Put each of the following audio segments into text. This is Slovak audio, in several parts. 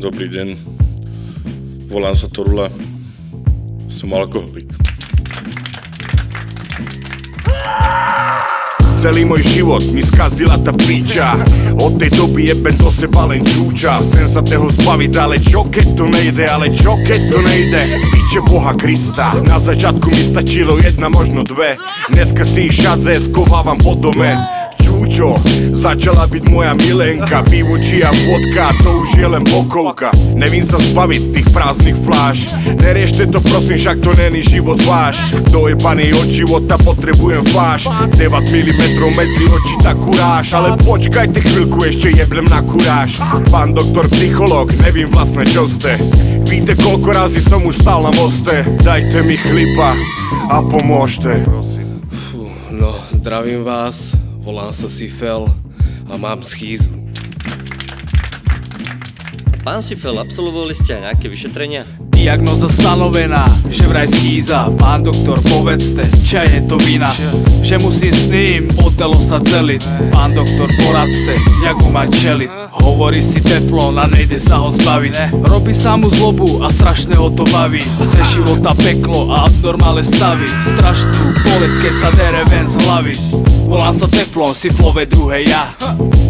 Dobrý deň, volám sa Torula, som alkoholik. Celý môj život mi skazila tá píča. Od tej doby jebem do seba len čúča. Chcem sa toho zbaviť, ale čo keď to nejde, Píče Boha Krista. Na začiatku mi stačilo jedna, možno dve. Dneska si ich šadze skovávam po dome. Čúčo, začala byť moja milenka. Pivo, či a vodka, to už je len bokovka. Nevím sa zbaviť tých prázdnych fláš. Neriešte to prosím, však to není život váš. Dojebaný od života potrebujem fláš. 9 mm medzi oči tá kuráž. Ale počkajte chvíľku, ešte jeblem na kuráž. Pán doktor psycholog, nevím vlastne čo ste. Víte koľko razy som už stál na moste. Dajte mi chlipa a pomôžte. No, zdravím vás. Volám sa Sifel a mám schýzu. Pán Sifel, absolvovali ste aj nejaké vyšetrenia? Diagnóza stanovená, že vraj schýza. Pán doktor, povedzte, čo je to vina? Že musím s ním o telo sa celiť. Pán doktor, poradzte, jak ho mať čeliť. Hovorí si teflon a nejde sa ho zbaviť. Robí sa mu zlobu a strašne ho to baví. Ze života peklo a abnormále stavy. Strašnú bolesť, keď sa dere ven z hlavy. Volám sa teflon, Siflové druhé ja.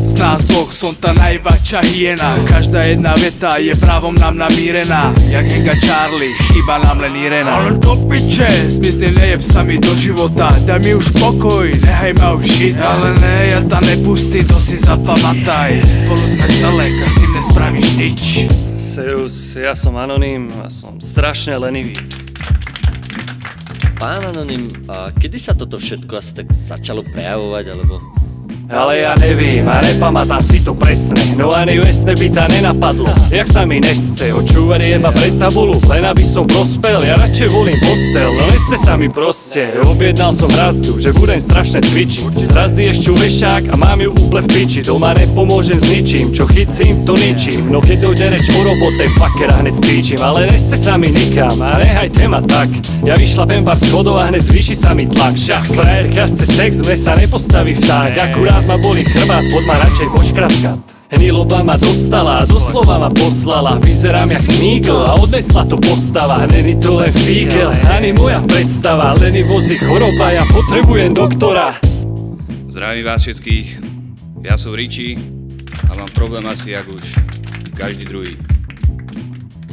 Z nás dvoch som tá najväčšia hyena. Každá jedna veta je právom nám namírená. Jak Henga Charlie, chýba nám len Irena. Ale do piče, smyslím nejeb sa mi do života. Daj mi už pokoj, nehaj ma už žiť. Ale ne, ja ta nepustím, to si zapamataj. Spolu sme celé, a s tým nespravíš nič. Serus, ja som anonym a som strašne lenivý. Pán anonym, a kedy sa toto všetko asi tak začalo prejavovať, alebo... Ale ja nevím a nepamätám si to presne. No ani vesne by ta nenapadlo. Jak sa mi nechce očúvať iba pred tabulu, len aby som prospel. Ja radšej volím postel, no nechce sa mi proste. Objednal som hrazdu, že budem strašne cvičiť. Z hrazdy ešte vešák a mám ju úplne v piči. Doma nepomôžem s ničím, čo chycím, to ničím. No keď dojde reč o robote, fakera hneď stýčim. Ale nechce sa mi nikam a nehajte ma tak. Ja vyšlapem pár schodov a hneď zvýši sa mi tlak. Však frajerka chce sex, mne sa nepostaví vták. Akurát ma boli chrbát, poď ma radšej poškrapkať. Hniloba ma dostala, doslova ma poslala. Vyzerám jak snígl a odnesla to postava. Není to len fígel, ani moja predstava. Lenivosť je choroba, ja potrebujem doktora. Zdravím vás všetkých, ja som Richie a mám problém asi jak už každý druhý.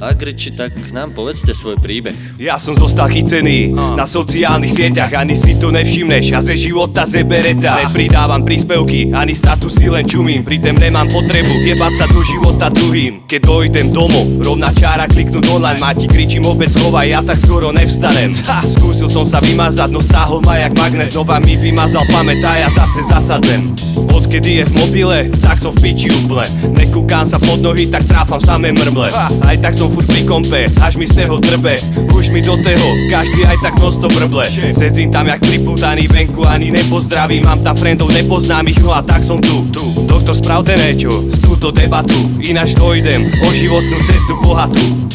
Tak, Richie, tak nám povedzte svoj príbeh. Ja som zostal chycený na sociálnych sieťach, ani si to nevšimneš a ze života zebereta. Nepridávam príspevky, ani statusy len čumím, pritom nemám potrebu jebať sa do života druhým. Keď dojdem domov, rovná čára kliknúť online, máti kričím obec schovaj, ja tak skoro nevstanem. Skúsil som sa vymazať, no stáhol ma jak magnet, znova mi vymazal pamäť a ja zase zasadnem. Odkedy je v mobile, tak som v piči úplne. Nekúkam sa pod nohy, tak tráfam samé mrmle. Aj tak som furt pri kompe, až mi z neho drbe. Už mi do teho, každý aj tak nosto brble. Sedzím tam jak pripútaný venku, ani nepozdravím. Mám tam friendov nepoznámych, no a tak som tu. Doktor, spravte niečo z túto debatu, ináč dojdem o životnú cestu bohatú.